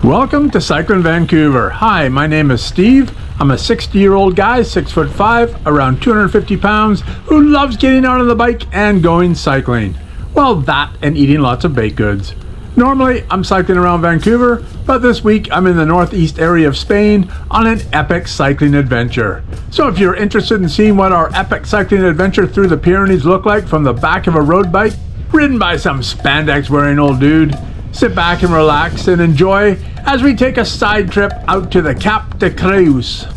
Welcome to Cycl'n Vancouver. Hi, my name is Steve. I'm a 60-year-old guy, 6'5", around 250 pounds, who loves getting out on the bike and going cycling. Well, that and eating lots of baked goods. Normally, I'm cycling around Vancouver, but this week I'm in the northeast area of Spain on an epic cycling adventure. So if you're interested in seeing what our epic cycling adventure through the Pyrenees look like from the back of a road bike, ridden by some spandex-wearing old dude, sit back and relax and enjoy as we take a side trip out to the Cap de Creus.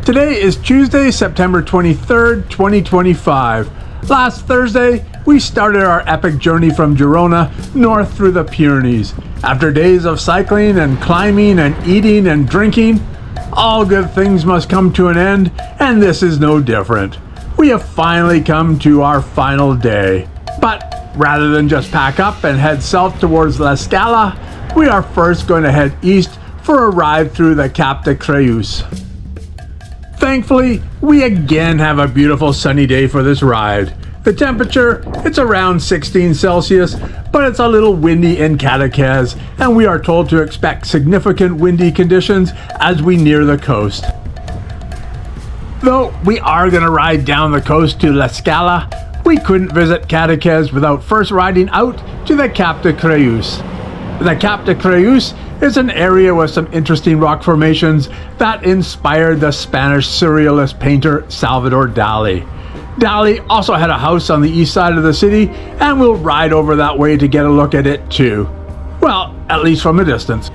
Today is Tuesday, September 23rd, 2025. Last Thursday, we started our epic journey from Girona north through the Pyrenees. After days of cycling and climbing and eating and drinking, all good things must come to an end, and this is no different. We have finally come to our final day. But rather than just pack up and head south towards La Scala, we are first going to head east for a ride through the Cap de Creus. Thankfully, we again have a beautiful sunny day for this ride. The temperature, it's around 16 Celsius, but it's a little windy in Cadaqués, and we are told to expect significant windy conditions as we near the coast. Though we are going to ride down the coast to La Scala, we couldn't visit Cadaqués without first riding out to the Cap de Creus. The Cap de Creus is an area with some interesting rock formations that inspired the Spanish surrealist painter Salvador Dali. Dali also had a house on the east side of the city, and we'll ride over that way to get a look at it too. Well, at least from a distance.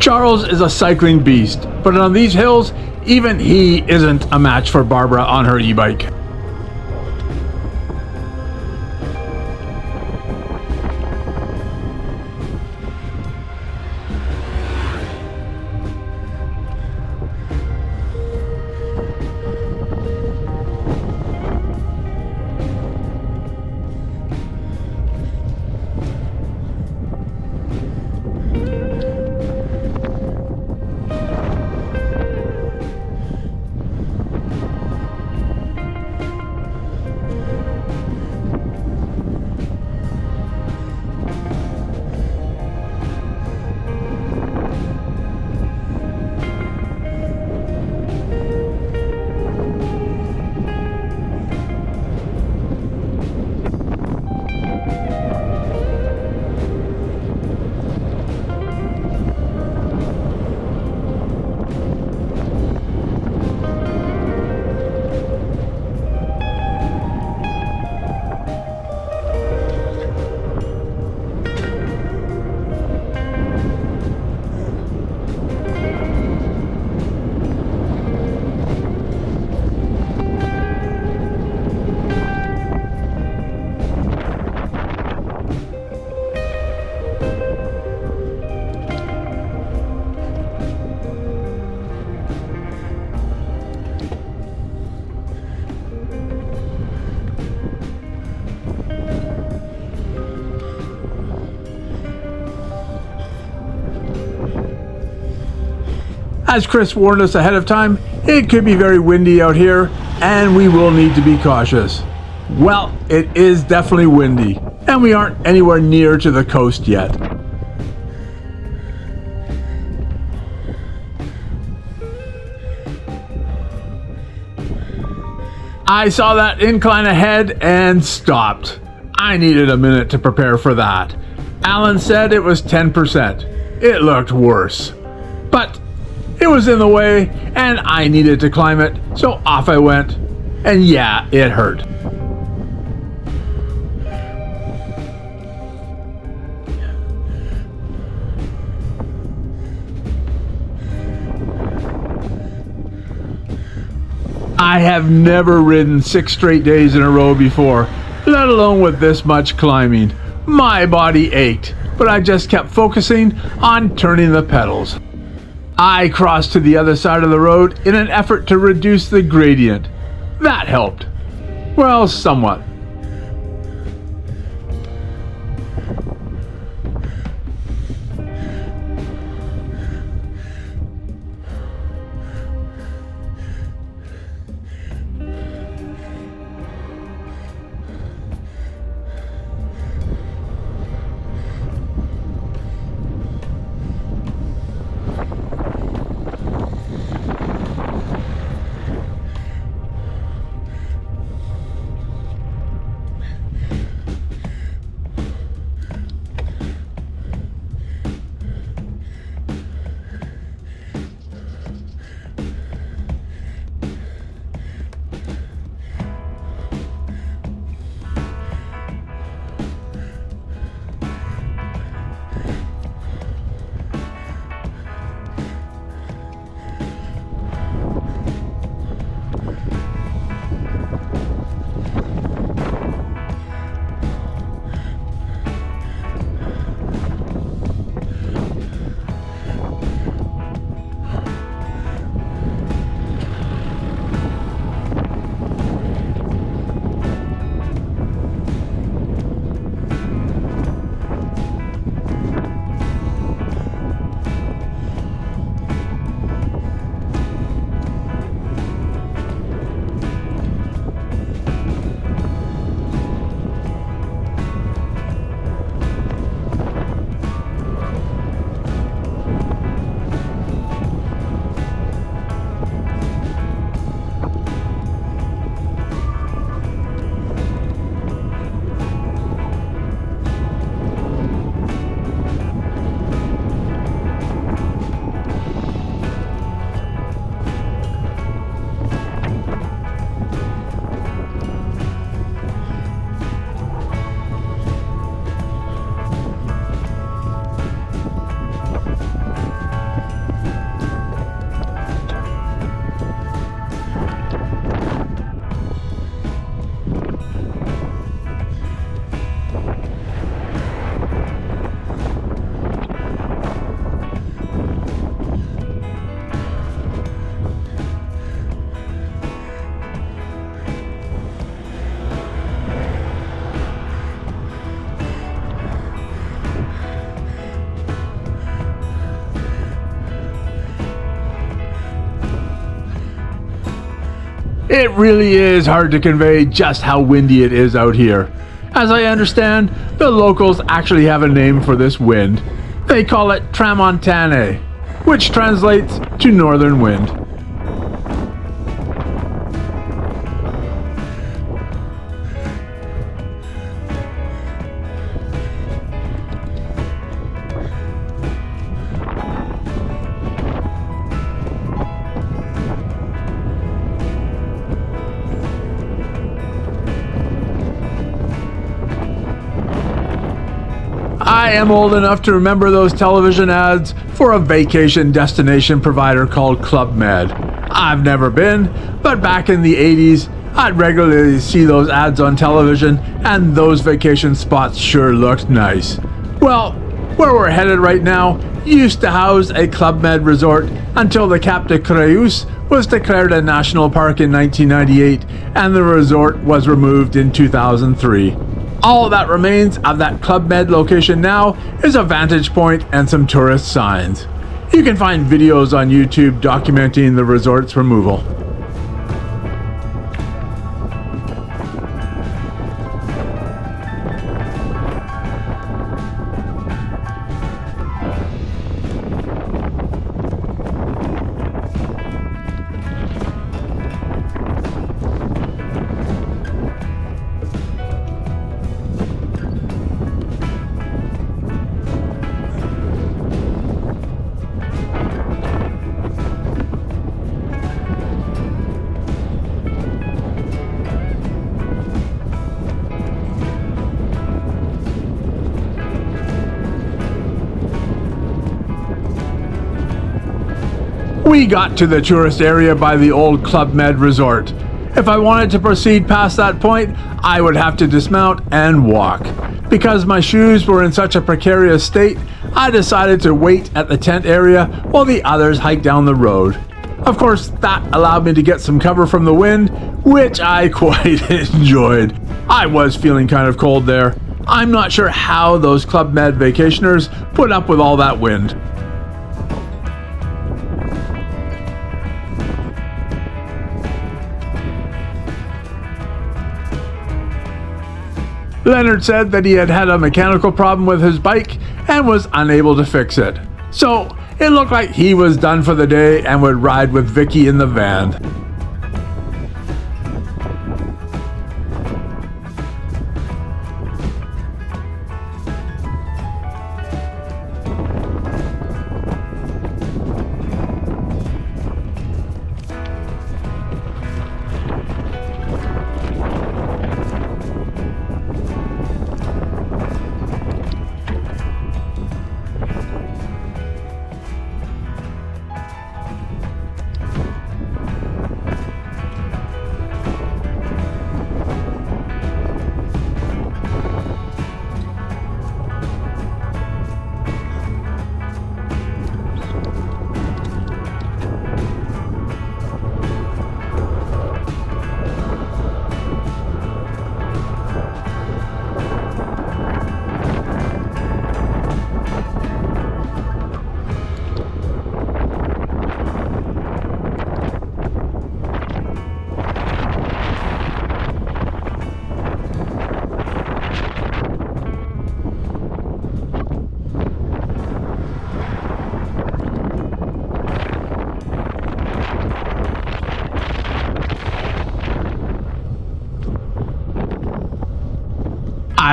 Charles is a cycling beast, but on these hills, even he isn't a match for Barbara on her e-bike. As Chris warned us ahead of time, it could be very windy out here, and we will need to be cautious. Well, it is definitely windy, and we aren't anywhere near to the coast yet. I saw that incline ahead and stopped. I needed a minute to prepare for that. Alan said it was 10%. It looked worse. But it was in the way, and I needed to climb it, so off I went. And yeah, it hurt. I have never ridden 6 straight days in a row before, let alone with this much climbing. My body ached, but I just kept focusing on turning the pedals. I crossed to the other side of the road in an effort to reduce the gradient. That helped. Well, somewhat. It really is hard to convey just how windy it is out here. As I understand, the locals actually have a name for this wind. They call it tramontane, which translates to northern wind. I am old enough to remember those television ads for a vacation destination provider called Club Med. I've never been, but back in the 80s, I'd regularly see those ads on television, and those vacation spots sure looked nice. Well, where we're headed right now used to house a Club Med resort until the Cap de Creus was declared a national park in 1998, and the resort was removed in 2003. All that remains of that Club Med location now is a vantage point and some tourist signs. You can find videos on YouTube documenting the resort's removal. We got to the tourist area by the old Club Med resort. If I wanted to proceed past that point, I would have to dismount and walk. Because my shoes were in such a precarious state, I decided to wait at the tent area while the others hiked down the road. Of course, that allowed me to get some cover from the wind, which I quite enjoyed. I was feeling kind of cold there. I'm not sure how those Club Med vacationers put up with all that wind. Leonard said that he had had a mechanical problem with his bike and was unable to fix it. So it looked like he was done for the day and would ride with Vicky in the van.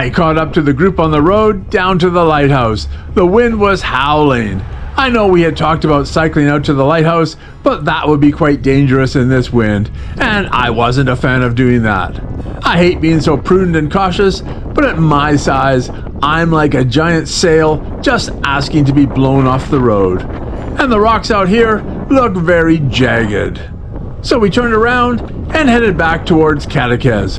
I caught up to the group on the road down to the lighthouse. The wind was howling. I know we had talked about cycling out to the lighthouse, but that would be quite dangerous in this wind, and I wasn't a fan of doing that. I hate being so prudent and cautious, but at my size, I'm like a giant sail just asking to be blown off the road. And the rocks out here look very jagged. So we turned around and headed back towards Cateches.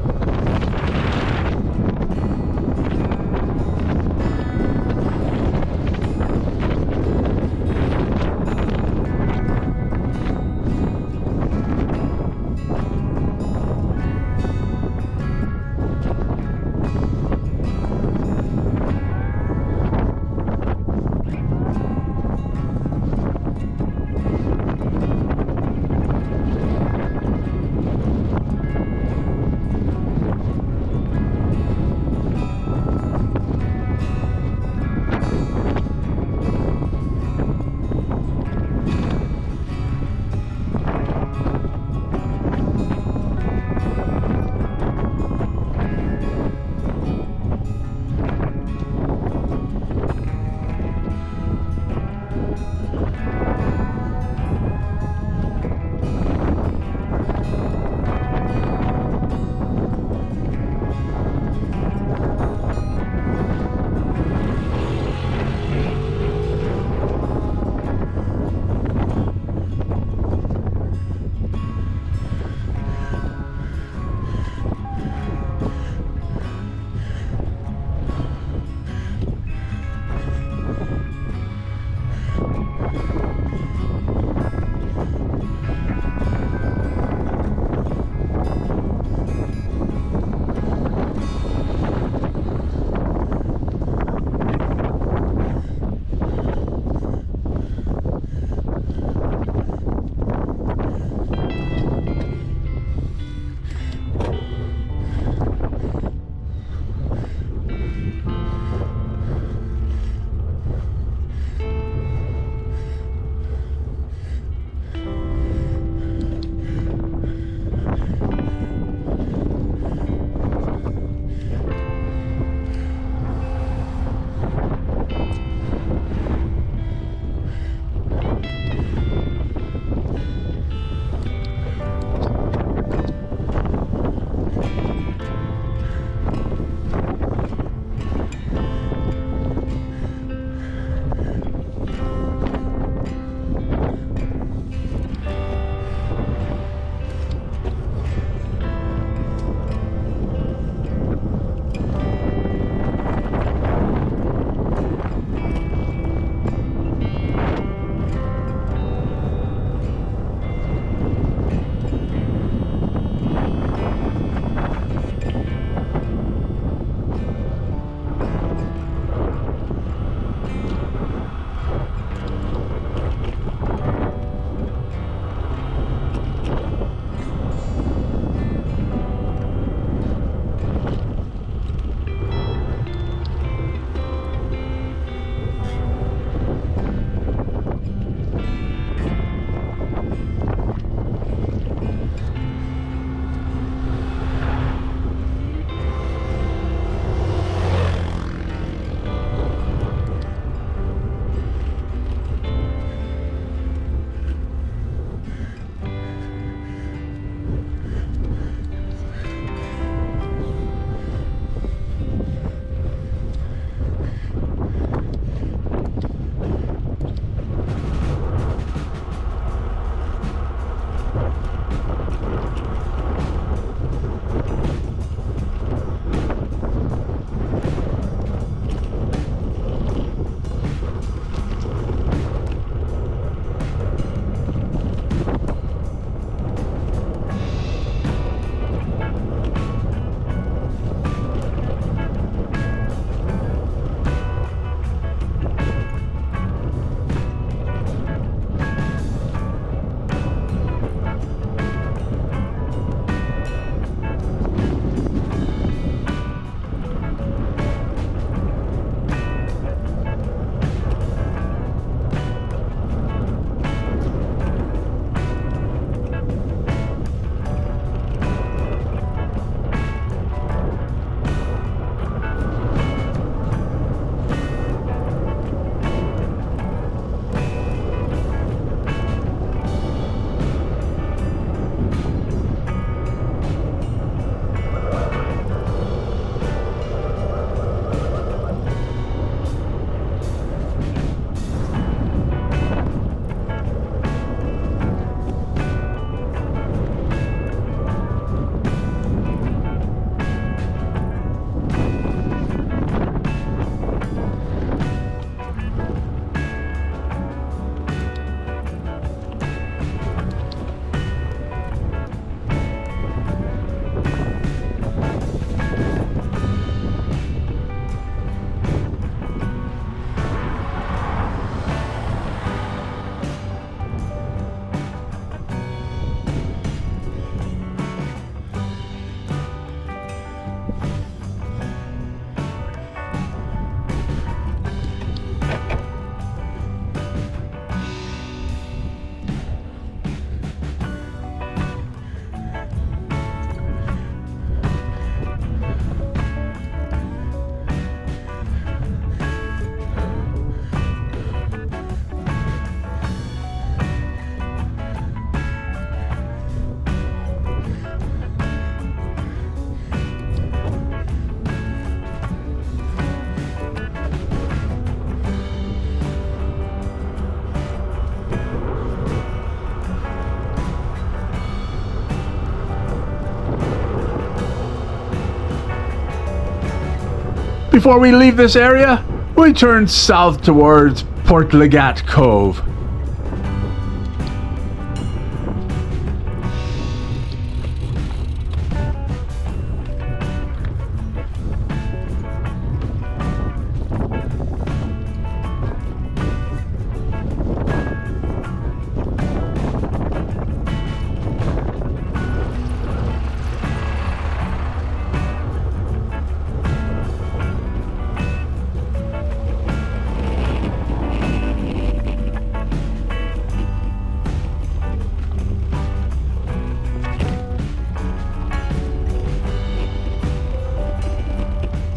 Before we leave this area, we turn south towards Portlagat Cove.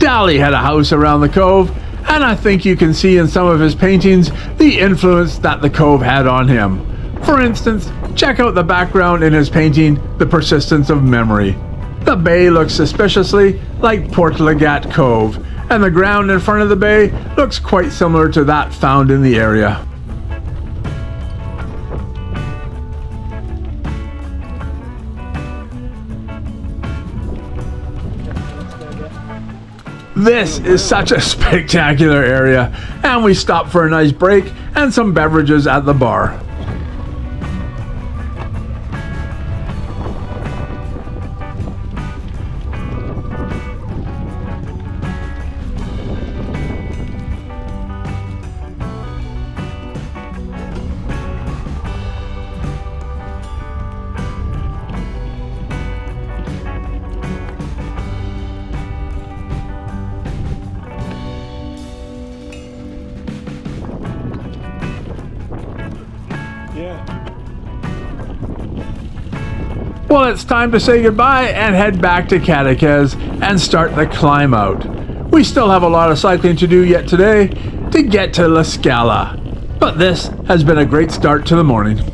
Dali had a house around the cove, and I think you can see in some of his paintings the influence that the cove had on him. For instance, check out the background in his painting, The Persistence of Memory. The bay looks suspiciously like Portlagat Cove, and the ground in front of the bay looks quite similar to that found in the area. This is such a spectacular area, and we stop for a nice break and some beverages at the bar. Well, it's time to say goodbye and head back to Cadaqués and start the climb out. We still have a lot of cycling to do yet today to get to La Scala, but this has been a great start to the morning.